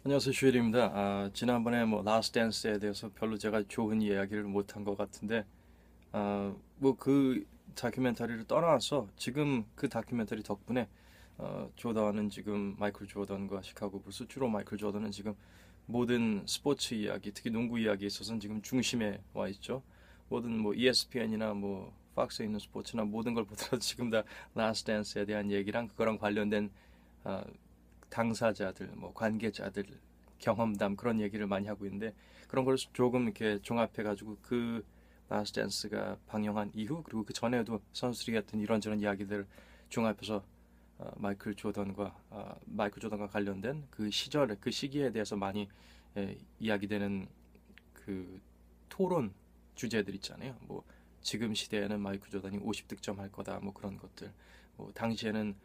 안녕하세요, 슈일입니다. 지난번에 뭐 라스트 댄스에 대해서 별로 제가 좋은 이야기를 못한 것 같은데, 뭐 그 다큐멘터리를 떠나서 지금 그 다큐멘터리 덕분에 조던은 지금 마이클 조던과 시카고 불스, 주로 마이클 조던은 지금 모든 스포츠 이야기, 특히 농구 이야기에 있어서는 지금 중심에 와 있죠. 모든 뭐 ESPN이나 뭐 팍스에 있는 스포츠나 모든 걸 보더라도 지금 다 라스트 댄스에 대한 얘기랑 그거랑 관련된 어, 당사자들, 뭐 관계자들 경험담 그런 얘기를 많이 하고 있는데 그런 걸 조금 이렇게 종합해가지고 그 라스트 댄스가 방영한 이후 그리고 그 전에도 선수들이 했던 이런저런 이야기들 종합해서 마이클 조던과 관련된 그 시절 그 시기에 대해서 많이 이야기되는 그 토론 주제들 있잖아요. 뭐 지금 시대에는 마이클 조던이 50득점 할 거다 뭐 그런 것들. 뭐 당시에는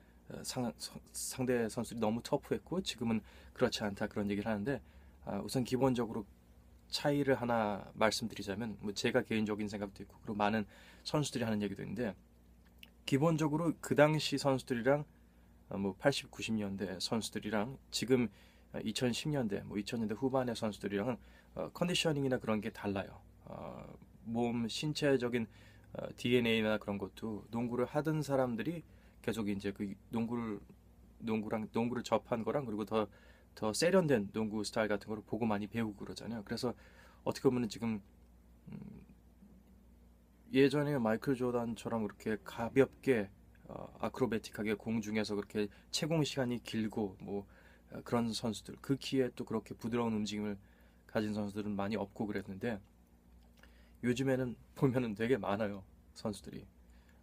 상대 선수들이 너무 터프했고 지금은 그렇지 않다 그런 얘기를 하는데 우선 기본적으로 차이를 하나 말씀드리자면 뭐 제가 개인적인 생각도 있고 그리고 많은 선수들이 하는 얘기도 있는데 기본적으로 그 당시 선수들이랑 뭐 80, 90년대 선수들이랑 지금 2010년대 뭐 2000년대 후반의 선수들이랑은 컨디셔닝이나 그런 게 달라요. 몸 신체적인 DNA나 그런 것도 농구를 하던 사람들이 계속 이제 그 농구를 접한 거랑 그리고 더 세련된 농구 스타일 같은 거를 보고 많이 배우고 그러잖아요. 그래서 어떻게 보면 지금 음, 예전에 마이클 조던처럼 그렇게 가볍게 아크로베틱하게 공중에서 그렇게 채공 시간이 길고 뭐 그런 선수들 그 키에 또 그렇게 부드러운 움직임을 가진 선수들은 많이 없고 그랬는데 요즘에는 보면은 되게 많아요 선수들이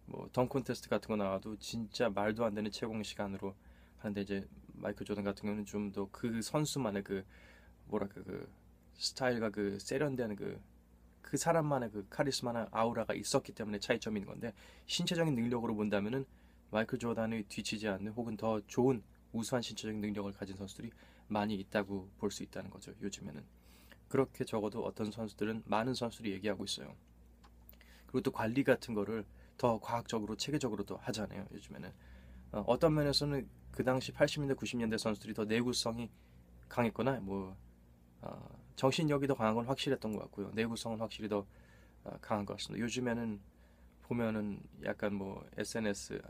뭐 덩컨테스트 같은 거 나와도 진짜 말도 안 되는 채공 시간으로 하는데 이제 마이클 조던 같은 경우는 좀 더 그 선수만의 그 뭐랄까 그 스타일과 그 세련된 그 사람만의 그 카리스마나 아우라가 있었기 때문에 차이점이 있는 건데 신체적인 능력으로 본다면은 마이클 조던이 뒤치지 않는 혹은 더 좋은 우수한 신체적인 능력을 가진 선수들이 많이 있다고 볼 수 있다는 거죠. 요즘에는 그렇게 적어도 어떤 선수들은 많은 선수들이 얘기하고 있어요. 그리고 또 관리 같은 거를 더 과학적으로 체계적으로도 하잖아요. 요즘에는 어떤 면에서는 그 당시 80년대 90년대 선수들이 더 내구성이 강했거나 뭐 정신력이 더 강한 건 확실했던 것 같고요. 내구성은 확실히 더 강한 것 같습니다. 요즘에는 보면은 약간 뭐 SNS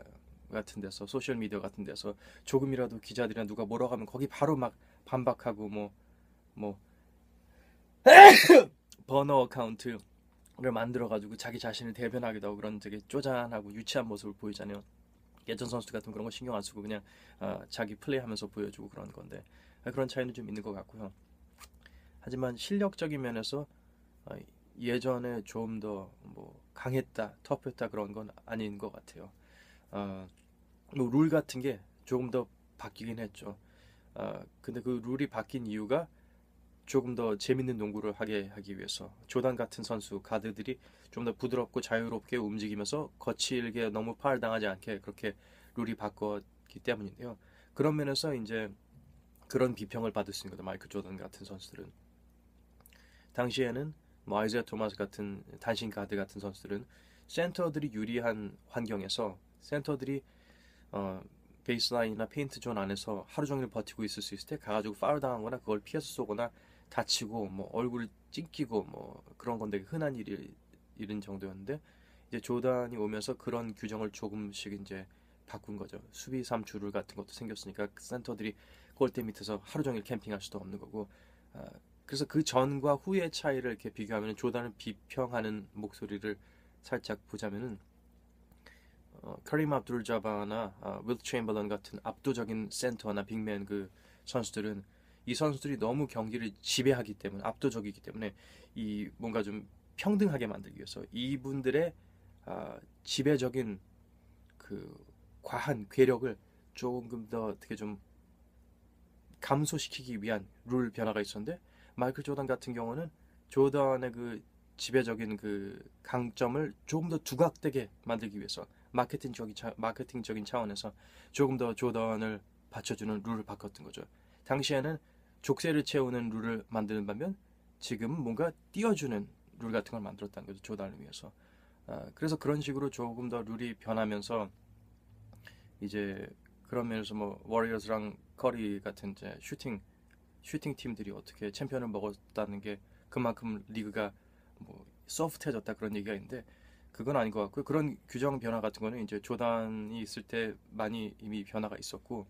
같은 데서 소셜 미디어 같은 데서 조금이라도 기자들이나 누가 뭐라고 하면 거기 바로 막 반박하고 뭐 버너 어카운트를 만들어 가지고 자기 자신을 대변하기도 하고 그런 되게 쪼잔하고 유치한 모습을 보이잖아요. 예전 선수들 같은 그런 거 신경 안 쓰고 그냥 자기 플레이하면서 보여주고 그런 건데 그런 차이는 좀 있는 것 같고요. 하지만 실력적인 면에서 어, 예전에 좀 더 뭐 강했다, 터프했다 그런 건 아닌 것 같아요. 어, 뭐룰 같은 게 조금 더 바뀌긴 했죠. 근데 그 룰이 바뀐 이유가 조금 더 재밌는 농구를 하게 하기 위해서 조단 같은 선수 가드들이 좀 더 부드럽고 자유롭게 움직이면서 거칠게 너무 파울 당하지 않게 그렇게 룰이 바꿨기 때문인데요. 그런 면에서 이제 그런 비평을 받을 수 있는 거죠. 마이클 조던 같은 선수들은 당시에는 뭐 아이즈아 토마스 같은 단신 가드 같은 선수들은 센터들이 유리한 환경에서 센터들이 어, 베이스라인이나 페인트 존 안에서 하루 종일 버티고 있을 수 있을 때 가가지고 파울 당하거나 그걸 피해서 쏘거나 다치고 뭐 얼굴 찡기고 뭐 그런 건데 흔한 일인 정도였는데 이제 조단이 오면서 그런 규정을 조금씩 이제 바꾼 거죠. 수비 3주룰 같은 것도 생겼으니까 그 센터들이 골대 밑에서 하루 종일 캠핑할 수도 없는 거고 아, 그래서 그 전과 후의 차이를 이렇게 비교하면 조단을 비평하는 목소리를 살짝 보자면은 커림 압둘 자바나 윌 체인버런 같은 압도적인 센터나 빅맨 그 선수들은 이 선수들이 너무 경기를 지배하기 때문에 압도적이기 때문에 이 뭔가 좀 평등하게 만들기 위해서 이분들의 지배적인 그 과한 괴력을 조금 더 어떻게 좀 감소시키기 위한 룰 변화가 있었는데 마이클 조던 같은 경우는 조던의 그 지배적인 그 강점을 조금 더 두각되게 만들기 위해서 마케팅적인 차원에서 조금 더 조던을 받쳐주는 룰을 바꿨던 거죠. 당시에는 족쇄를 채우는 룰을 만드는 반면 지금은 뭔가 띄워주는 룰 같은 걸 만들었다는 거죠. 조던을 위해서. 그래서 그런 식으로 조금 더 룰이 변하면서 이제 그런 면에서 뭐 워리어스랑 커리 같은 이제 슈팅 슈팅 팀들이 어떻게 챔피언을 먹었다는 게 그만큼 리그가 뭐 소프트해졌다 그런 얘기가 있는데 그건 아닌 것 같고요. 그런 규정 변화 같은 거는 이제 조단이 있을 때 많이 이미 변화가 있었고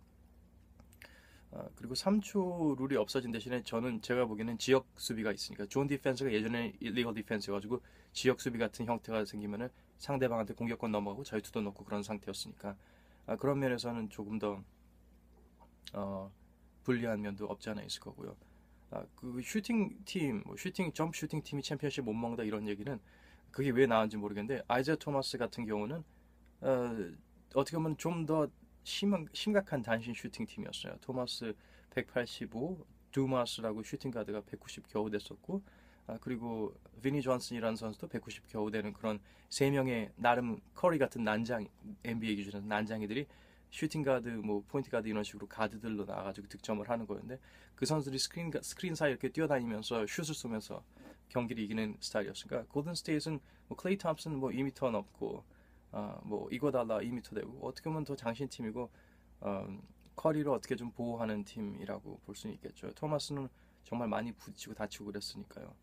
그리고 3초 룰이 없어진 대신에 저는 제가 보기에는 지역 수비가 있으니까 존 디펜스가 예전에 일리걸 디펜스여가지고 지역 수비 같은 형태가 생기면은 상대방한테 공격권 넘어가고 자유투도 넣고 그런 상태였으니까 그런 면에서는 조금 더 불리한 면도 없지 않아 있을 거고요. 그 슈팅 팀, 뭐 슈팅 점프 슈팅 팀이 챔피언십 못 먹는다 이런 얘기는 그게 왜 나왔는지 모르겠는데 아이자 토마스 같은 경우는 어떻게 보면 좀 더 심각한 단신 슈팅 팀이었어요. 토마스 185, 두마스라고 슈팅 가드가 190 겨우 됐었고 그리고 비니 존슨이라는 선수도 190 겨우 되는 그런 세 명의 나름 커리 같은 난장 NBA 기준에서 난장이들이 슈팅 가드, 뭐 포인트 가드 이런 식으로 가드들로 나와가지고 득점을 하는 거였는데 그 선수들이 스크린 사이 이렇게 뛰어다니면서 슛을 쏘면서 경기를 이기는 스타일이었으니까 골든 스테이트는 뭐 클레이 톰슨 뭐 2m 넘고 뭐 이거달라 2m 되고 어떻게 보면 더 장신 팀이고 커리를 어떻게 좀 보호하는 팀이라고 볼 수는 있겠죠. 토마스는 정말 많이 부딪히고 다치고 그랬으니까요.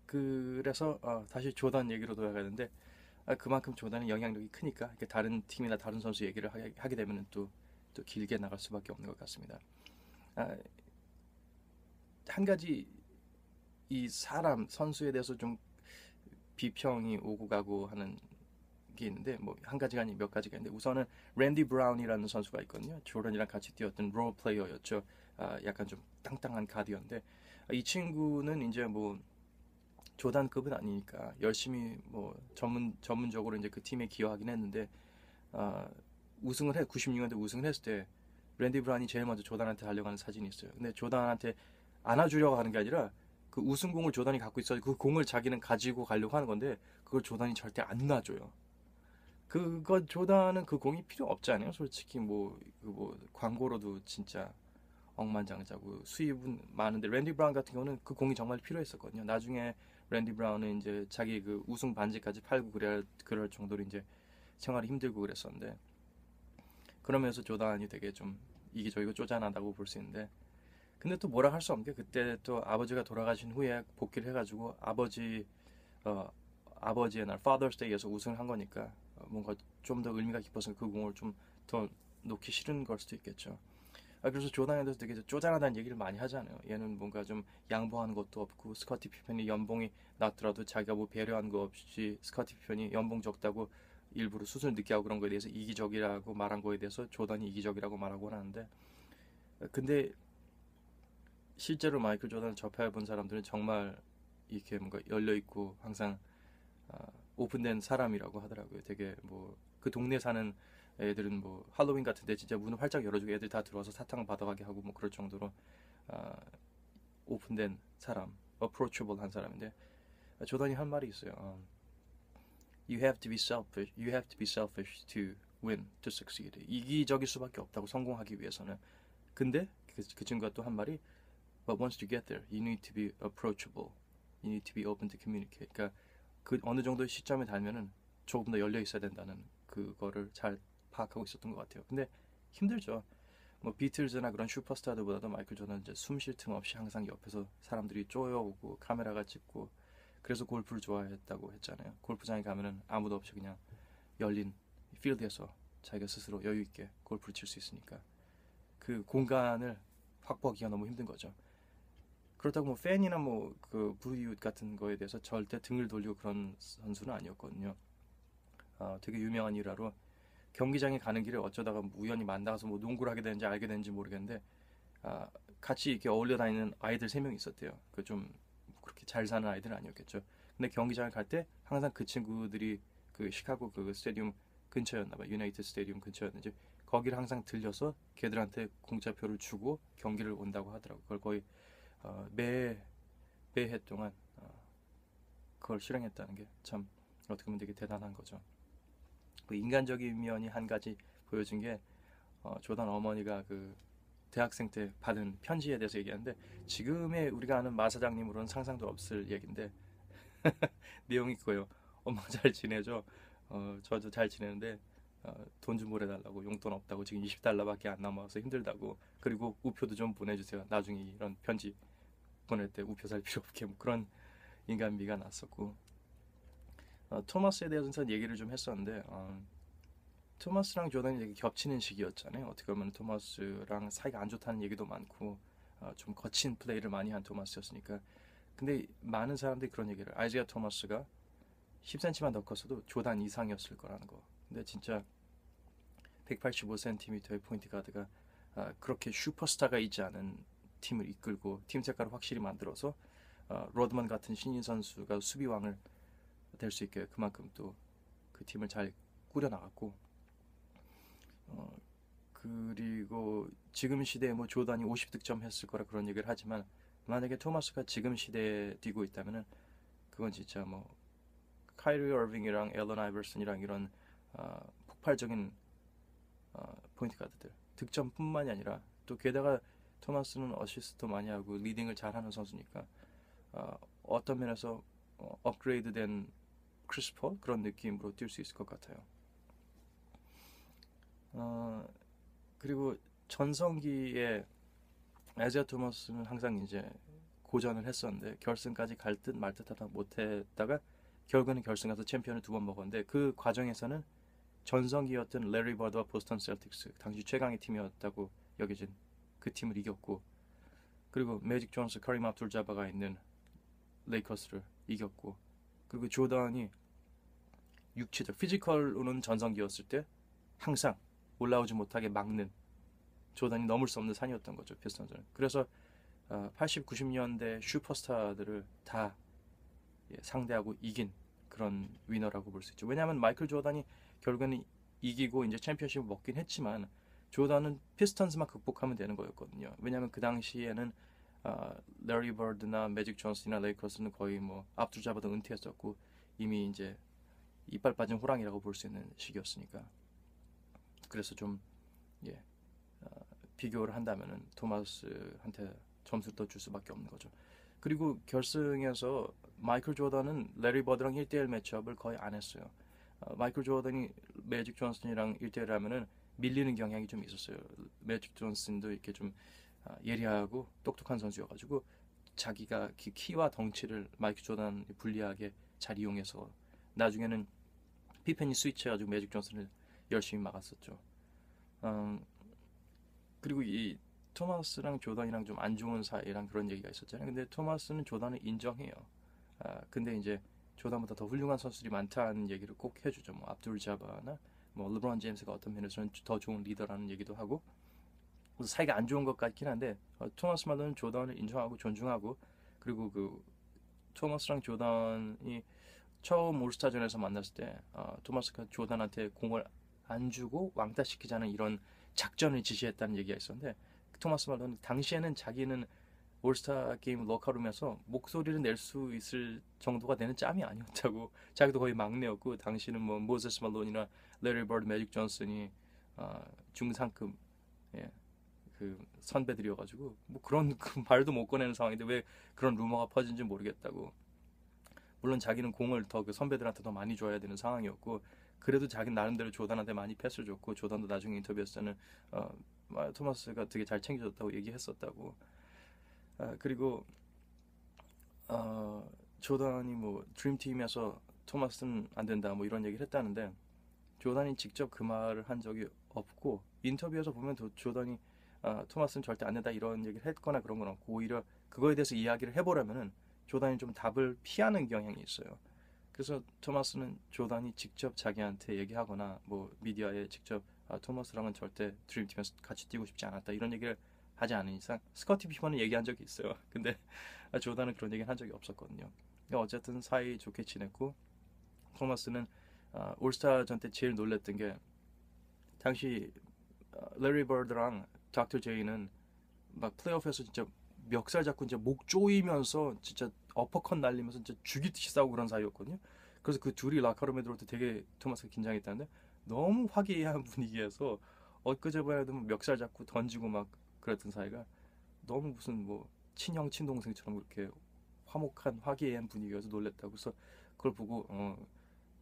그래서 다시 조던 얘기로 돌아가는데 그만큼 조던의 영향력이 크니까 이렇게 다른 팀이나 다른 선수 얘기를 하게 되면 또 길게 나갈 수밖에 없는 것 같습니다. 한 가지 이 사람 선수에 대해서 좀 비평이 오고 가고 하는 게 있는데 뭐 한 가지가 아니 몇 가지가 있는데 우선은 랜디 브라운이라는 선수가 있거든요. 조던이랑 같이 뛰었던 롤 플레이어였죠. 약간 좀 땅땅한 가드였는데 이 친구는 이제 뭐 조단급은 아니니까 열심히 뭐 전문적으로 이제 그 팀에 기여하긴 했는데 우승을 96년대 우승을 했을 때 랜디 브라운이 제일 먼저 조단한테 달려가는 사진이 있어요. 근데 조단한테 안아주려고 하는 게 아니라 그 우승공을 조단이 갖고 있어서 그 공을 자기는 가지고 가려고 하는 건데 그걸 조단이 절대 안 놔줘요. 그거 조단은 그 공이 필요 없잖아요. 솔직히 뭐 광고로도 진짜 억만장자고 수입은 많은데 랜디 브라운 같은 경우는 그 공이 정말 필요했었거든요. 나중에 랜디 브라운은 이제 자기 그 우승 반지까지 팔고 그럴 정도로 이제 생활이 힘들고 그랬었는데 그러면서 조단이 되게 좀 이기적이고 쪼잔하다고 볼 수 있는데 근데 또 뭐라 할 수 없는 게 그때 또 아버지가 돌아가신 후에 복귀를 해가지고 아버지의 날 Father's Day에서 우승을 한 거니까 뭔가 좀 더 의미가 깊어서 그 공을 좀 더 놓기 싫은 걸 수도 있겠죠. 그래서 조단에 대해서 되게 쪼잔하다는 얘기를 많이 하잖아요. 얘는 뭔가 좀 양보하는 것도 없고 스커티 피펜이 연봉이 낮더라도 자기가 뭐 배려한 거 없이 스커티 피펜이 연봉 적다고 일부러 수술 늦게 하고 그런 거에 대해서 이기적이라고 말한 거에 대해서 조단이 이기적이라고 말하곤 하는데 근데 실제로 마이클 조단을 접해본 사람들은 정말 이렇게 뭔가 열려있고 항상 오픈된 사람이라고 하더라고요. 되게 뭐 그 동네 사는 애들은 뭐 할로윈 같은데 진짜 문을 활짝 열어주고 애들 다 들어와서 사탕 받아가게 하고 뭐 그럴 정도로 오픈된 사람, approachable 한 사람인데 조던이 한 말이 있어요. You have to be selfish. You have to be selfish to win, to succeed. 이기적일 수밖에 없다고 성공하기 위해서는. 근데 그 친구가 또 한 말이 But once you get there, you need to be approachable. You need to be open to communicate. 그러니까 그 어느 정도 시점에 닿으면은 조금 더 열려 있어야 된다는 그거를 잘 파악하고 있었던 것 같아요. 근데 힘들죠. 뭐 비틀즈나 그런 슈퍼스타들보다도 마이클 조던은 이제 숨 쉴 틈 없이 항상 옆에서 사람들이 쪼여오고 카메라가 찍고 그래서 골프를 좋아했다고 했잖아요. 골프장에 가면은 아무도 없이 그냥 열린 필드에서 자기가 스스로 여유 있게 골프를 칠 수 있으니까 그 공간을 확보하기가 너무 힘든 거죠. 그렇다고 뭐 팬이나 뭐 그 부이웃 같은 거에 대해서 절대 등을 돌리고 그런 선수는 아니었거든요. 되게 유명한 일화로 경기장에 가는 길에 어쩌다가 우연히 만나서 뭐 농구를 하게 되는지 알게 되는지 모르겠는데 같이 이렇게 어울려 다니는 아이들 3명 있었대요. 그 좀 그렇게 잘 사는 아이들은 아니었겠죠. 근데 경기장을 갈 때 항상 그 친구들이 그 시카고 그 스테디움 근처였나 봐. 유나이티드 스테디움 근처였는지 거기를 항상 들려서 걔들한테 공짜표를 주고 경기를 온다고 하더라고. 그걸 거의 매해 동안 그걸 실행했다는 게 참 어떻게 보면 되게 대단한 거죠. 그 인간적인 면이 한 가지 보여준 게 조던 어머니가 그 대학생 때 받은 편지에 대해서 얘기하는데 지금의 우리가 아는 마 사장님으로는 상상도 없을 얘기인데 내용이 그거예요. 엄마 잘 지내죠? 저도 잘 지내는데 돈 좀 보내달라고 용돈 없다고 지금 $20밖에 안 남아서 힘들다고 그리고 우표도 좀 보내주세요. 나중에 이런 편지 보낼 때 우표 살 필요 없게 뭐 그런 인간미가 났었고 토마스에 대해서는 얘기를 좀 했었는데 토마스랑 조던이 되게 겹치는 시기였잖아요. 어떻게 보면 토마스랑 사이가 안 좋다는 얘기도 많고 좀 거친 플레이를 많이 한 토마스였으니까 근데 많은 사람들이 그런 얘기를 아이지아 토마스가 10cm만 더 컸어도 조단 이상이었을 거라는 거. 근데 진짜 185cm의 포인트 가드가 그렇게 슈퍼스타가 있지 않은 팀을 이끌고 팀 색깔을 확실히 만들어서 로드먼 같은 신인 선수가 수비왕을 될 수 있게 그만큼 또 그 팀을 잘 꾸려나갔고 그리고 지금 시대에 뭐 조단이 50득점 했을 거라 그런 얘기를 하지만 만약에 토마스가 지금 시대에 뛰고 있다면은 그건 진짜 뭐 카이리 어빙이랑 앨런 아이버슨이랑 이런 폭발적인 포인트 가드들 득점뿐만이 아니라 또 게다가 토마스는 어시스트도 많이 하고 리딩을 잘하는 선수니까 어떤 면에서 업그레이드된 크리스 폴 그런 느낌으로 뛸 수 있을 것 같아요. 그리고 전성기에 아이지아 토마스는 항상 이제 고전을 했었는데 결승까지 갈 듯 말 듯하다 못했다가 결국에는 결승 가서 챔피언을 2번 먹었는데 그 과정에서는 전성기였던 레리 버드와 보스턴 셀틱스 당시 최강의 팀이었다고 여겨진 그 팀을 이겼고 그리고 매직 존스, 카림 압둘 자바가 있는 레이커스를 이겼고 그리고 조던이 육체적 피지컬로는 전성기였을 때 항상 올라오지 못하게 막는 조던이 넘을 수 없는 산이었던 거죠 피스턴즈는. 그래서 80, 90년대 슈퍼스타들을 다 상대하고 이긴 그런 위너라고 볼 수 있죠. 왜냐하면 마이클 조던이 결국에는 이기고 이제 챔피언십을 먹긴 했지만 조던은 피스턴즈만 극복하면 되는 거였거든요. 왜냐하면 그 당시에는 레리 버드나 매직 존슨이나 레이커스는 거의 뭐 압둘 자바도 은퇴했었고 이미 이제 이빨 빠진 호랑이라고 볼 수 있는 시기였으니까 그래서 좀 비교를 한다면은 토마스한테 점수를 더 줄 수밖에 없는 거죠. 그리고 결승에서 마이클 조던은 레리 버드랑 1대1 매치업을 거의 안 했어요. 마이클 조던이 매직 존슨이랑 1대1 하면은 밀리는 경향이 좀 있었어요. 매직 존슨도 이렇게 좀 예리하고 똑똑한 선수여가지고 자기가 키와 덩치를 마이클 조던이 불리하게 잘 이용해서 나중에는 피펜이 스위치해가지고 매직 존슨을 열심히 막았었죠. 그리고 이 토마스랑 조던이랑 좀 안 좋은 사이랑 그런 얘기가 있었잖아요. 근데 토마스는 조던을 인정해요. 근데 이제 조던보다 더 훌륭한 선수들이 많다는 얘기를 꼭 해주죠. 뭐 압둘 자바나 뭐 르브론 제임스가 어떤 면에서는 더 좋은 리더라는 얘기도 하고 그래서 사이가 안 좋은 것 같긴 한데 토마스 말로는 조던을 인정하고 존중하고 그리고 그 토마스랑 조던이 처음 올스타전에서 만났을 때 토마스가 조던한테 공을 안 주고 왕따시키자는 이런 작전을 지시했다는 얘기가 있었는데 토마스 말로는 당시에는 자기는 올스타 게임 러커룸에서 목소리를 낼 수 있을 정도가 되는 짬이 아니었다고 자기도 거의 막내였고 당시는 뭐 모세스 말론이나 레리 버드, 매직 존슨이 중상급 그 선배들이어가지고 뭐 그런 그 말도 못 꺼내는 상황인데 왜 그런 루머가 퍼진지 모르겠다고. 물론 자기는 공을 더 그 선배들한테 더 많이 줘야 되는 상황이었고 그래도 자기는 나름대로 조던한테 많이 패스를 줬고 조던도 나중에 인터뷰에서는 토마스가 되게 잘 챙겨줬다고 얘기했었다고. 그리고 조던이 뭐 드림팀에서 토마스는 안 된다 뭐 이런 얘기를 했다는데 조던이 직접 그 말을 한 적이 없고 인터뷰에서 보면 조던이 토마스는 절대 안 된다 이런 얘기를 했거나 그런 건 없고 오히려 그거에 대해서 이야기를 해보려면은 조던이 좀 답을 피하는 경향이 있어요. 그래서 토마스는 조던이 직접 자기한테 얘기하거나 뭐 미디어에 직접 토마스랑은 절대 드림팀에서 같이 뛰고 싶지 않았다 이런 얘기를 하지 않은 이상 스커티 피퍼는 얘기한 적이 있어요. 근데 조던은 그런 얘기 한 적이 없었거든요. 어쨌든 사이 좋게 지냈고 토마스는 올스타전 때 제일 놀랬던 게 당시 레리 버드랑 닥터 제이는 막 플레이오프에서 진짜 멱살 잡고 이제 목 조이면서 진짜 어퍼컷 날리면서 진짜 죽이듯이 싸우고 그런 사이였거든요. 그래서 그 둘이 라커룸에 들어올 때 되게 토마스가 긴장했다는데 너무 화기애애한 분위기에서 엊그제번에도 멱살 잡고 던지고 막 그랬던 사이가 너무 무슨 뭐 친형 친동생처럼 그렇게 화목한 화기애애한 분위기여서 놀랬다고. 그래서 그걸 보고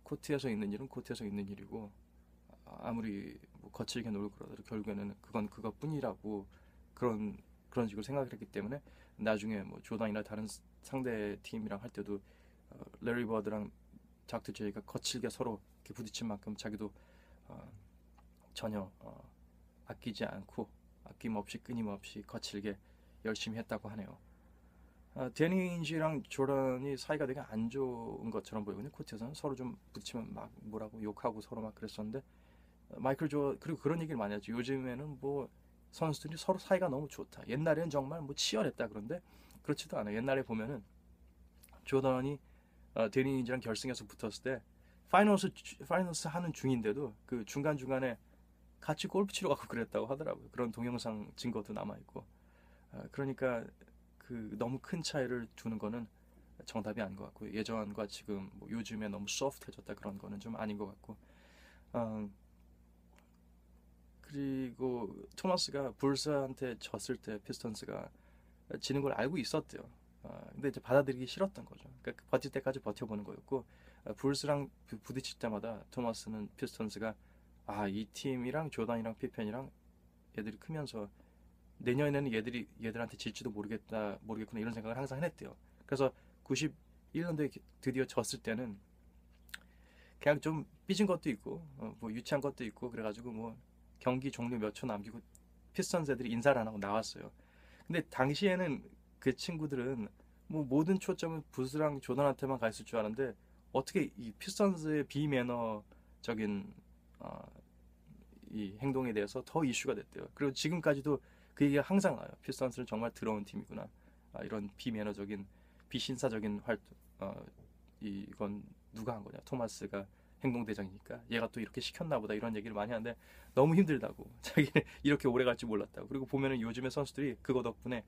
코트에서 있는 일은 코트에서 있는 일이고 아무리 뭐 거칠게 놀고 그러더라도 결국에는 그건 그것뿐이라고 그런 식으로 생각을 했기 때문에 나중에 뭐 조던이나 다른 상대 팀이랑 할 때도 레리 버드랑 닥터 제이가 거칠게 서로 이렇게 부딪힌 만큼 자기도 어, 전혀 아끼지 않고 아낌없이 끊임없이 거칠게 열심히 했다고 하네요. 데니 인지랑 조던이 사이가 되게 안 좋은 것처럼 보이거든요. 코트에서는 서로 좀 부딪히면 막 뭐라고 욕하고 서로 막 그랬었는데 마이클 그리고 그런 얘기를 많이 하죠. 요즘에는 뭐 선수들이 서로 사이가 너무 좋다. 옛날에는 정말 뭐 치열했다. 그런데 그렇지도 않아요. 옛날에 보면은 조던이 데니 인지랑 결승에서 붙었을 때 파이널스 하는 중인데도 그 중간중간에 같이 골프 치러 가고 그랬다고 하더라고요. 그런 동영상 증거도 남아있고. 그러니까 그 너무 큰 차이를 두는 거는 정답이 아닌 것 같고 예전과 지금 뭐 요즘에 너무 소프트해졌다 그런 거는 좀 아닌 것 같고 어, 그리고 토마스가 불스한테 졌을 때 피스턴스가 지는 걸 알고 있었대요. 근데 이제 받아들이기 싫었던 거죠. 그러니까 버틸 때까지 버텨보는 거였고 불스랑 부딪힐 때마다 토마스는 피스턴스가 이 팀이랑 조던이랑 피펜이랑 얘들이 크면서 내년에는 얘들한테 질지도 모르겠구나 이런 생각을 항상 해냈대요. 그래서 91년도에 드디어 졌을 때는 그냥 좀 삐진 것도 있고 뭐 유치한 것도 있고 그래가지고 뭐 경기 종료 몇 초 남기고 피스턴스 애들이 인사를 안 하고 나왔어요. 근데 당시에는 그 친구들은 뭐 모든 초점은 부스랑 조던한테만 가 있을 줄 아는데 어떻게 이 피스턴스의 비매너적인 어, 이 행동에 대해서 더 이슈가 됐대요. 그리고 지금까지도 그 얘기가 항상 나요. 피스턴스는 정말 더러운 팀이구나. 이런 비매너적인 비신사적인 활동 이건 누가 한 거냐? 토마스가 행동대장이니까 얘가 또 이렇게 시켰나 보다 이런 얘기를 많이 하는데 너무 힘들다고 자기는 이렇게 오래 갈 줄 몰랐다고. 그리고 보면은 요즘의 선수들이 그거 덕분에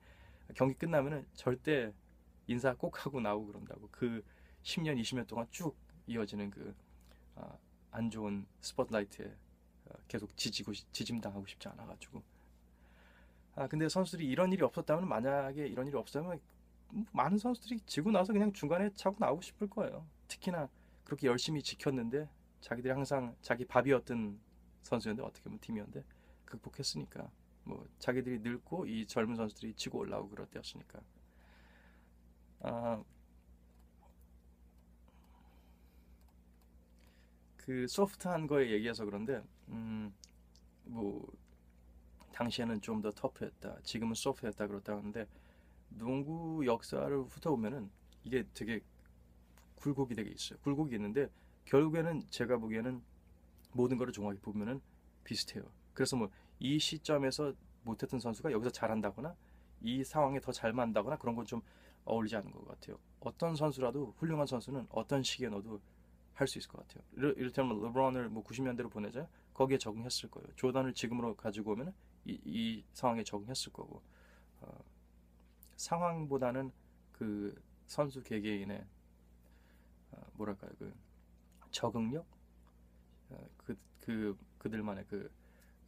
경기 끝나면은 절대 인사 꼭 하고 나오고 그런다고. 그 10년 20년 동안 쭉 이어지는 그 안 좋은 스포트라이트에 계속 지짐당하고 싶지 않아가지고. 근데 선수들이 이런 일이 없었다면, 만약에 이런 일이 없었다면 많은 선수들이 지고 나서 그냥 중간에 차고 나오고 싶을 거예요. 특히나 그렇게 열심히 지켰는데 자기들이 항상 자기 밥이었던 선수였는데 어떻게 보면 팀이었는데 극복했으니까 뭐 자기들이 늙고 이 젊은 선수들이 치고 올라오고 그럴 때였으니까. 아, 그 소프트한 거에 얘기해서 그런데 뭐 당시에는 좀 더 터프했다. 지금은 소프트했다 그렇다 하는데 농구 역사를 훑어보면은 이게 되게 굴곡이 되게 있어요. 굴곡이 있는데 결국에는 제가 보기에는 모든 거를 종합해 보면은 비슷해요. 그래서 뭐 이 시점에서 못했던 선수가 여기서 잘한다거나 이 상황에 더 잘 맞는다거나 그런 건 좀 어울리지 않는 것 같아요. 어떤 선수라도 훌륭한 선수는 어떤 시기에 넣어도 할 수 있을 것 같아요. 이를테면 르브론을 뭐 90년대로 보내자 거기에 적응했을 거예요. 조던을 지금으로 가지고 오면은 이 상황에 적응했을 거고 상황보다는 그 선수 개개인의 뭐랄까요 그 적응력 그들만의 그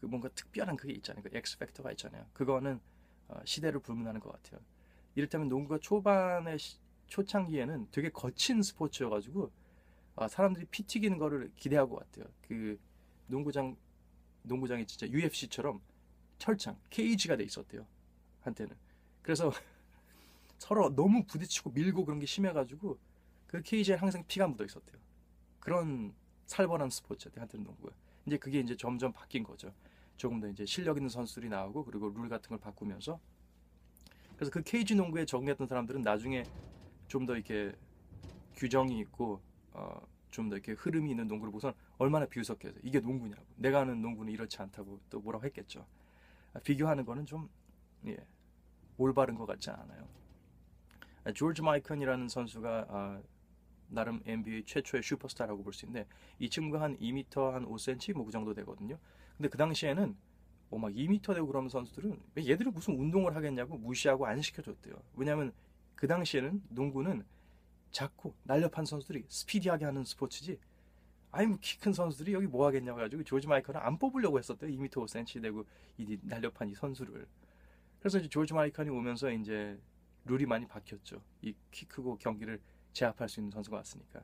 뭔가 특별한 그게 있잖아요. 그 엑스 팩터가 있잖아요. 그거는 시대를 불문하는 것 같아요. 이를테면 농구가 초창기에는 되게 거친 스포츠여가지고 사람들이 피 튀기는 거를 기대하고 왔대요. 그 농구장 농구장이 진짜 UFC처럼 철창 케이지가 돼 있었대요. 한때는. 그래서 서로 너무 부딪히고 밀고 그런 게 심해가지고 그 케이지에 항상 피가 묻어 있었대요. 그런 살벌한 스포츠였대요. 한때는 농구가. 이제 그게 이제 점점 바뀐 거죠. 조금 더 이제 실력 있는 선수들이 나오고 그리고 룰 같은 걸 바꾸면서 그래서 그 케이지 농구에 적응했던 사람들은 나중에 좀 더 이렇게 규정이 있고 좀 더 이렇게 흐름이 있는 농구를 보고선 얼마나 비웃었겠어요. 이게 농구냐고. 내가 하는 농구는 이렇지 않다고 또 뭐라고 했겠죠. 비교하는 거는 좀 예, 올바른 것 같지 않아요. 조지 마이컨이라는 선수가 나름 NBA 최초의 슈퍼스타라고 볼 수 있는데 이 친구가 한 2m 한 5cm 뭐 그 정도 되거든요. 근데 그 당시에는 막 2m 되고 그러는 선수들은 왜 얘들은 무슨 운동을 하겠냐고 무시하고 안 시켜줬대요. 왜냐하면 그 당시에는 농구는 작고 날렵한 선수들이 스피디하게 하는 스포츠지. 아니 뭐 키 큰 선수들이 여기 뭐 하겠냐고 가지고 조지 마이클은 안 뽑으려고 했었대요. 2m 5cm 되고 이 날렵한 이 선수를. 그래서 이제 조지 마이클이 오면서 이제 룰이 많이 바뀌었죠. 이 키 크고 경기를 제압할 수 있는 선수가 왔으니까.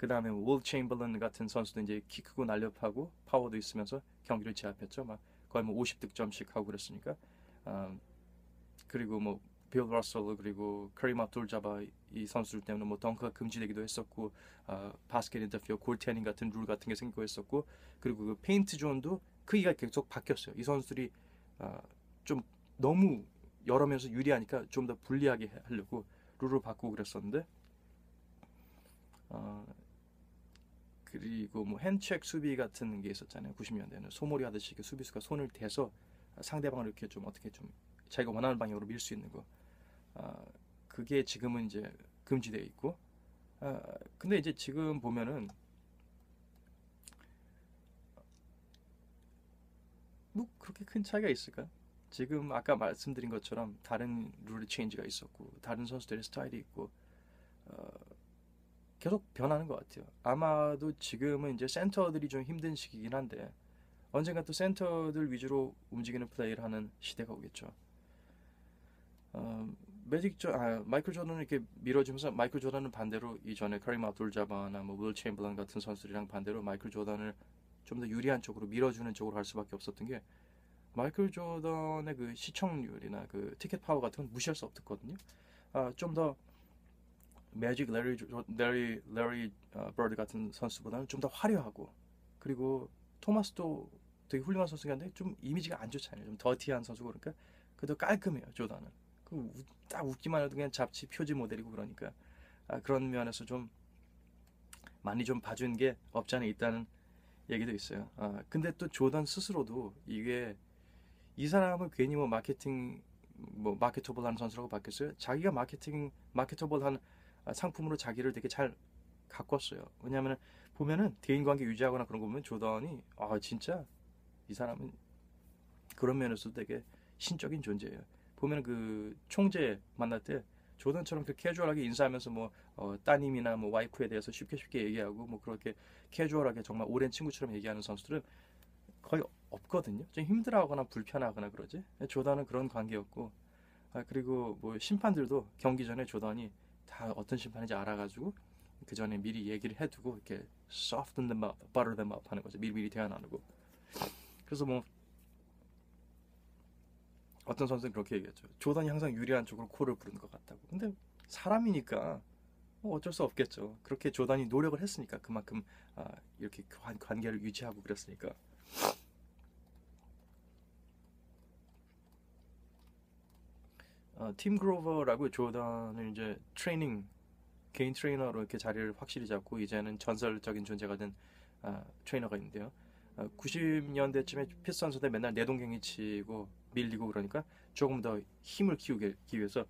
그 다음에 윌 체인벌런 같은 선수도 이제 키 크고 날렵하고 파워도 있으면서 경기를 제압했죠. 막 거의 뭐 50득점씩 하고 그랬으니까. 아, 그리고 뭐 빌 러셀 그리고 커림 압둘-자바 이 선수들 때문에 뭐 덩크가 금지되기도 했었고, 바스켓 인터피어 골테닝 같은 룰 같은 게 생기고 했었고, 그리고 그 페인트 존도 크기가 계속 바뀌었어요. 이 선수들이 아, 좀 너무 여러 면에서 유리하니까 좀 더 불리하게 하려고 룰을 바꾸고 그랬었는데, 어, 그리고 뭐 핸책 수비 같은 게 있었잖아요. 90년대에는 소몰이 하듯이 그 수비수가 손을 대서 상대방을 이렇게 좀 어떻게 좀 자기가 원하는 방향으로 밀 수 있는 거. 아, 그게 지금은 이제 금지되어 있고, 근데 이제 지금 보면은 뭐 그렇게 큰 차이가 있을까? 지금 아까 말씀드린 것처럼 다른 룰의 체인지가 있었고, 다른 선수들의 스타일이 있고, 어, 계속 변하는 것 같아요. 아마도 지금은 이제 센터들이 좀 힘든 시기긴 한데, 언젠가 또 센터들 위주로 움직이는 플레이를 하는 시대가 오겠죠. 어, 마이클 조던을 이렇게 밀어주면서, 마이클 조던은 반대로 이전에 카림 압둘-자바나 뭐윌 체인벌런 같은 선수들이랑 반대로 마이클 조던을 좀 더 유리한 쪽으로 밀어주는 쪽으로 할 수밖에 없었던 게, 마이클 조던의 그 시청률이나 그 티켓 파워 같은 건 무시할 수 없었거든요. 좀 더 매직 레리 버드 같은 선수보다는 좀 더 화려하고, 그리고 토마스도 되게 훌륭한 선수긴 한데 좀 이미지가 안 좋잖아요. 좀 더티한 선수고, 그러니까 그래도 깔끔해요, 조던은. 딱 웃기만 해도 그냥 잡지 표지 모델이고, 그러니까 그런 면에서 좀 많이 좀 봐준 게 없지 않아 있다는 얘기도 있어요. 근데 또 조던 스스로도 이게, 이 사람을 괜히 뭐 마케터블한 선수라고 바뀌었어요. 자기가 마케터블한 상품으로 자기를 되게 잘 가꿨어요. 왜냐하면 보면은 대인관계 유지하거나 그런 거 보면 조던이 진짜 이 사람은 그런 면에서 되게 신적인 존재예요. 보면 그 총재 만날 때 조던처럼 그 캐주얼하게 인사하면서 뭐 따님이나 뭐 와이프에 대해서 쉽게 쉽게 얘기하고 뭐 그렇게 캐주얼하게 정말 오랜 친구처럼 얘기하는 선수들은 거의 없거든요. 좀 힘들어하거나 불편하거나 그러지. 조던은 그런 관계였고, 그리고 뭐 심판들도 경기 전에 조던이 다 어떤 심판인지 알아가지고 그 전에 미리 얘기를 해두고 이렇게 soften them up, butter them up 하는 거죠. 미리 대화 나누고. 그래서 뭐 어떤 선수는 그렇게 얘기했죠. 조던이 항상 유리한 쪽으로 코를 부르는 것 같다고. 근데 사람이니까 뭐 어쩔 수 없겠죠. 그렇게 조던이 노력을 했으니까, 그만큼 이렇게 관계를 유지하고 그랬으니까. 팀 그로버라고 조던을 이제 개인 트레이너로 이렇게 자리를 확실히 잡고 이제는 전설적인 존재가 된 트레이너가 있는데요. 90년대쯤에 피스턴스 대 맨날 내동갱이 치고 밀리고 그러니까 조금 더 힘을 키우기 위해서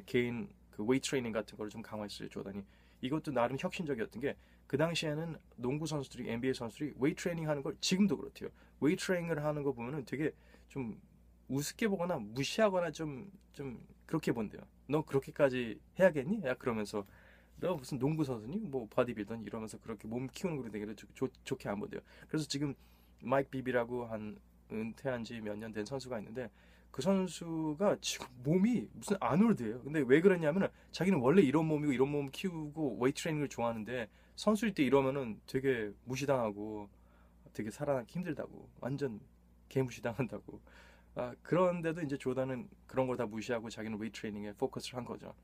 개인 그 웨이트 트레이닝 같은 거를 좀 강화했어요, 조던이. 이것도 나름 혁신적이었던 게, 그 당시에는 농구 선수들이, NBA 선수들이 웨이트 트레이닝 하는 걸, 지금도 그렇대요. 웨이트 트레이닝을 하는 거 보면은 되게 좀 우습게 보거나 무시하거나 좀 그렇게 본대요. 너 그렇게까지 해야겠니? 야, 그러면서 너 무슨 농구 선수니? 뭐 바디빌더니? 이러면서 그렇게 몸 키우는 거 되게 좋게 안 본대요. 그래서 지금 마이크 비비라고 한 은퇴한 지 몇 년 된 선수가 있는데, 그 선수가 지금 몸이 무슨 아놀드예요. 근데 왜 그러냐면은 자기는 원래 이런 몸이고 이런 몸 키우고 웨이트 트레이닝을 좋아하는데, 선수일 때 이러면은 되게 무시당하고 되게 살아남기 힘들다고, 완전 개무시당한다고. 그런데도 이제 조던은 그런 걸 다 무시하고 자기는 웨이트 트레이닝에 포커스를 한 거죠.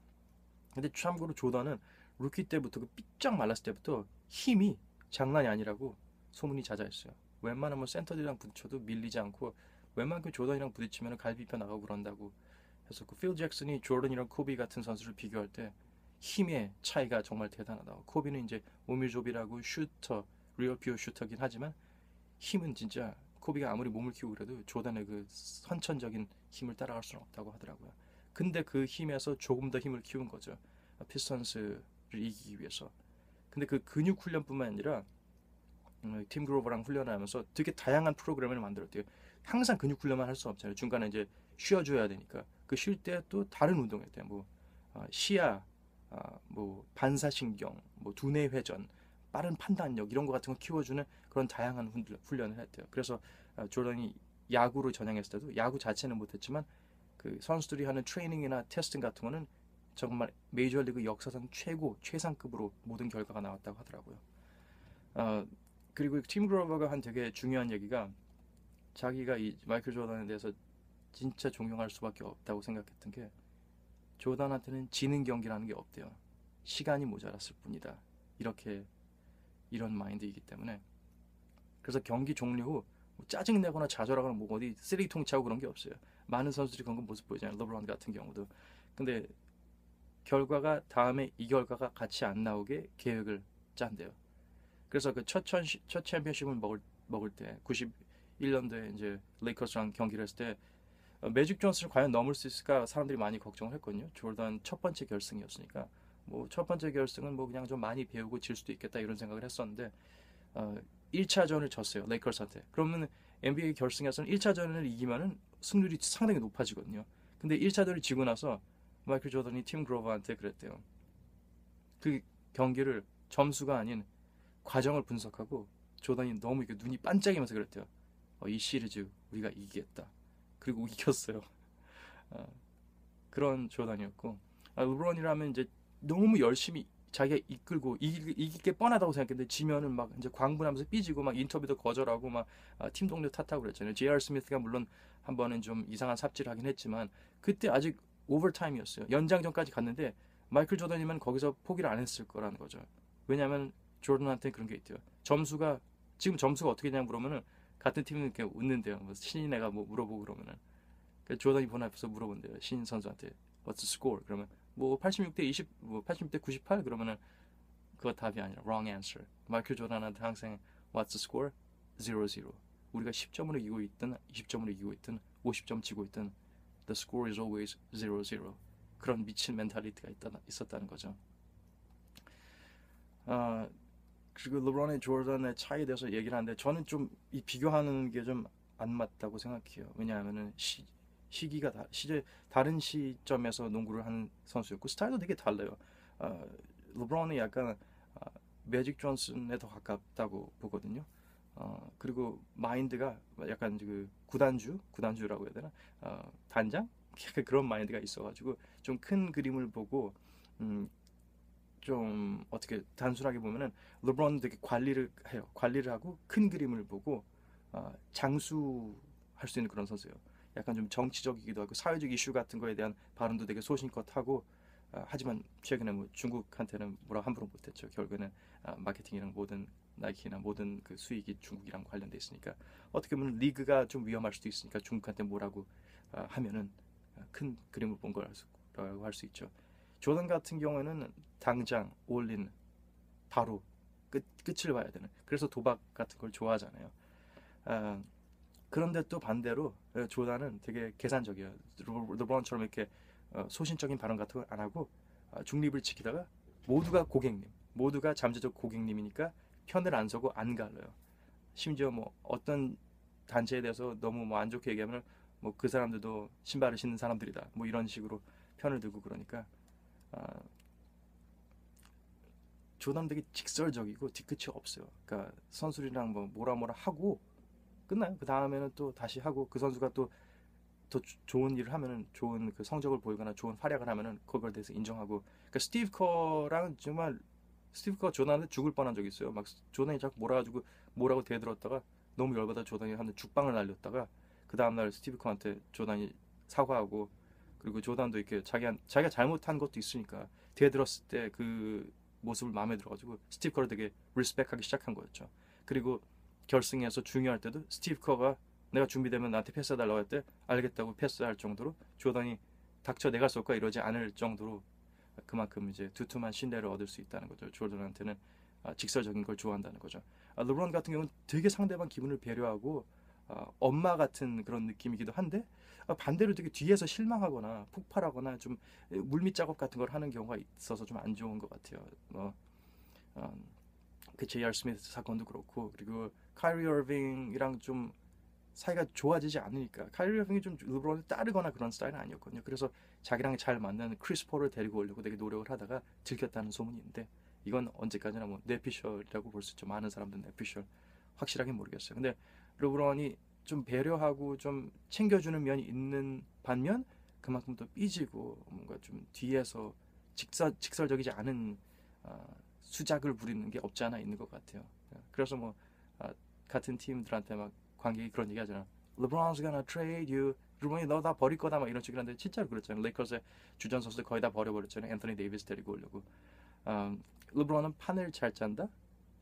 근데 참고로 조던은 루키 때부터, 그 삐쩍 말랐을 때부터 힘이 장난이 아니라고 소문이 자자했어요. 웬만하면 센터들이랑 부딪혀도 밀리지 않고, 웬만큼 조던이랑 부딪히면 갈비뼈 나가고 그런다고 해서, 그필 잭슨이 조던이랑 코비 같은 선수를 비교할 때 힘의 차이가 정말 대단하다. 코비는 이제 오밀조비라고 슈터, 리얼 퓨어 슈터긴 하지만 힘은 진짜, 코비가 아무리 몸을 키우고 그래도 조던의 그 선천적인 힘을 따라갈 수는 없다고 하더라고요. 근데 그 힘에서 조금 더 힘을 키운 거죠. 피스턴스를 이기기 위해서. 근데 그 근육 훈련뿐만 아니라 팀 그로버랑 훈련을 하면서 되게 다양한 프로그램을 만들었대요. 항상 근육 훈련만 할 수 없잖아요. 중간에 이제 쉬어줘야 되니까. 그 쉴 때 또 다른 운동했대요. 뭐 시야, 뭐 반사신경, 뭐 두뇌 회전, 빠른 판단력 이런 거 같은 거 키워주는 그런 다양한 훈련을 했대요. 그래서 조던이 야구로 전향했을 때도, 야구 자체는 못했지만 그 선수들이 하는 트레이닝이나 테스팅 같은 거는 정말 메이저리그 역사상 최고 최상급으로 모든 결과가 나왔다고 하더라고요. 어, 그리고 팀 그로버가 한 되게 중요한 얘기가 자기가 이 마이클 조던에 대해서 진짜 존경할 수밖에 없다고 생각했던 게 조던한테는 지는 경기라는 게 없대요. 시간이 모자랐을 뿐이다. 이렇게 이런 마인드이기 때문에 그래서 경기 종료 후뭐 짜증내거나 좌절하거나 뭐 어디 쓰레기통 차고 그런 게 없어요. 많은 선수들이 그런 거 모습 보이잖아요. 러브론 같은 경우도. 근데 결과가 다음에 이 결과가 같이 안 나오게 계획을 짠대요. 그래서 그 첫 챔피언십을 먹을 때 91년도에 이제 레이커스랑 경기를 했을 때 매직 존슨을 과연 넘을 수 있을까 사람들이 많이 걱정을 했거든요. 조던 첫 번째 결승이었으니까 뭐 첫 번째 결승은 뭐 그냥 좀 많이 배우고 질 수도 있겠다 이런 생각을 했었는데 1차전을 졌어요. 레이커스한테. 그러면 NBA 결승에서는 1차전을 이기면은 승률이 상당히 높아지거든요. 근데 1차전을 지고 나서 마이클 조던이 팀 그로버한테 그랬대요. 그 경기를 점수가 아닌 과정을 분석하고 조던이 너무 이렇게 눈이 반짝이면서 그랬대요. 이 시리즈 우리가 이기겠다. 그리고 이겼어요. 어, 그런 조던이었고 르브론이라면 이제 너무 열심히 자기가 이끌고 이길 게 뻔하다고 생각했는데 지면은 막 이제 광분하면서 삐지고 막 인터뷰도 거절하고 막 팀 동료 탓하고 그랬잖아요. J.R. 스미스가 물론 한 번은 좀 이상한 삽질을 하긴 했지만 그때 아직 오버타임이었어요. 연장전까지 갔는데 마이클 조던이면 거기서 포기를 안 했을 거라는 거죠. 왜냐하면 조던한테 그런 게 있대요. 지금 점수가 어떻게 되냐 물으면은 같은 팀은 이렇게 웃는데요. 뭐 신인 애가 뭐 물어보고 그러면은 조던이 본 앞에서 물어본대요. 신인 선수한테 What's the score? 그러면 뭐 86대 20, 뭐 86대 98 그러면은 그거 답이 아니라 wrong answer. 마이클 조던한테 항상 What's the score? 0-0. 우리가 10점으로 이기고 있든 20점으로 이기고 있든 50점 지고 있든 the score is always 0-0. 그런 미친 멘탈리티가 있었다는 거죠. 아, 그리고 르브론의 조던의 차이에 대해서 얘기를 하는데 저는 좀 이 비교하는 게 좀 안 맞다고 생각해요. 왜냐하면은 시기가 다른 시점에서 농구를 하는 선수였고 스타일도 되게 달라요. 르브론은 약간 아, 매직 존슨에 더 가깝다고 보거든요. 그리고 마인드가 약간 그 구단주라고 해야 되나? 단장? 약간 그런 마인드가 있어가지고 좀 큰 그림을 보고 음, 좀 어떻게 단순하게 보면은 르브론은 되게 관리를 해요. 관리를 하고 큰 그림을 보고 장수할 수 있는 그런 선수예요. 약간 좀 정치적이기도 하고 사회적 이슈 같은 거에 대한 발언도 되게 소신껏 하고 하지만 최근에 뭐 중국한테는 뭐라 함부로 못했죠. 결국에는 마케팅이랑 모든 나이키나 모든 그 수익이 중국이랑 관련돼 있으니까 어떻게 보면 리그가 좀 위험할 수도 있으니까 중국한테 뭐라고 하면은 큰 그림을 본 거라고 할 수 있죠. 조던 같은 경우에는 당장 올린 바로 끝을 봐야 되는 그래서 도박 같은 걸 좋아하잖아요. 아, 그런데 또 반대로 조던은 되게 계산적이에요. 르브론처럼 이렇게 소신적인 발언 같은 거 안 하고 중립을 지키다가 모두가 잠재적 고객님이니까 편을 안 서고 안 갈라요. 심지어 뭐 어떤 단체에 대해서 너무 뭐 안 좋게 얘기하면 뭐 그 사람들도 신발을 신는 사람들이다. 뭐 이런 식으로 편을 들고 그러니까 아, 조던 되게 직설적이고 뒤끝이 없어요. 그러니까 선수들이랑 뭐 뭐라 하고 끝나요. 그 다음에는 또 다시 하고 그 선수가 또 더 좋은 일을 하면은 좋은 그 성적을 보이거나 좋은 활약을 하면은 그걸 대해서 인정하고. 그러니까 스티브 커랑 정말 스티브 커가 조던한테 죽을 뻔한 적이 있어요. 막 조던이 자꾸 몰아가지고 뭐라고 대들었다가 너무 열받아 조던이 한 죽방을 날렸다가 그 다음날 스티브 커한테 조던이 사과하고 그리고 조던도 이렇게 자기가 잘못한 것도 있으니까 대들었을 때 그 모습을 마음에 들어가지고 스티브 커를 되게 리스펙하기 시작한 거였죠. 그리고 결승에서 중요할 때도 스티브 커가 내가 준비되면 나한테 패스해달라고 할 때 알겠다고 패스할 정도로 조던이 닥쳐 내가 쏠까 이러지 않을 정도로 그만큼 이제 두툼한 신뢰를 얻을 수 있다는 거죠. 조던한테는 직설적인 걸 좋아한다는 거죠. 르브론 같은 경우는 되게 상대방 기분을 배려하고 엄마 같은 그런 느낌이기도 한데 반대로 되게 뒤에서 실망하거나 폭발하거나 좀 물밑 작업 같은 걸 하는 경우가 있어서 좀 안 좋은 것 같아요. 어, 그 J.R. 스미스 사건도 그렇고 그리고 카이리 어빙이랑 좀 사이가 좋아지지 않으니까 카이리 어빙이 좀 르브론을 따르거나 그런 스타일은 아니었거든요. 그래서 자기랑 잘 맞는 크리스 폴을 데리고 오려고 되게 노력을 하다가 들켰다는 소문이 있는데 이건 언제까지나 뭐 뇌피셜이라고 볼 수 있죠. 많은 사람들은 뇌피셜 확실하게 모르겠어요. 근데 르브론이 좀 배려하고 좀 챙겨주는 면이 있는 반면 그만큼 또 삐지고 뭔가 좀 뒤에서 직설적이지 않은 수작을 부리는 게 없지 않아 있는 것 같아요. 그래서 뭐 같은 팀들한테 막 관객이 그런 얘기 하잖아. LeBron's gonna trade you. 르브론이 너 다 버릴 거다 막 이런 식으로 하는데 진짜로 그랬잖아요. 레이커스의 주전 선수들 거의 다 버려버렸잖아요. 앤서니 데이비스 데리고 오려고. 르브론은 판을 잘 짠다.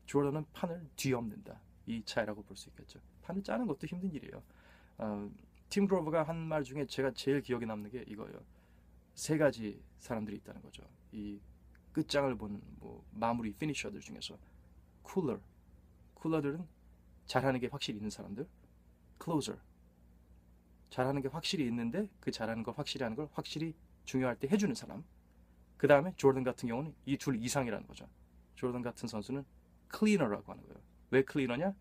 조던은 판을 뒤엎는다. 이 차이라고 볼 수 있겠죠. 판을 짜는 것도 힘든 일이에요. 팀 그로버가 한 말 중에 제가 제일 기억에 남는 게 이거예요. 세 가지 사람들이 있다는 거죠. 이 끝장을 보는 뭐 마무리 피니셔들 중에서 쿨러들은 잘하는 게 확실히 있는 사람들, 클로저 잘하는 게 확실히 있는데 그 잘하는 걸 확실히 하는 걸 확실히 중요할 때 해주는 사람. 그 다음에 조던 같은 경우는 이 둘 이상이라는 거죠. 조던 같은 선수는 클리너라고 하는 거예요. 왜 클리너냐?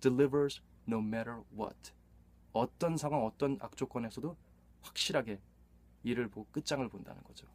Delivers no matter what. 어떤 상황, 어떤 악조건에서도 확실하게 이를 보고 끝장을 본다는 거죠.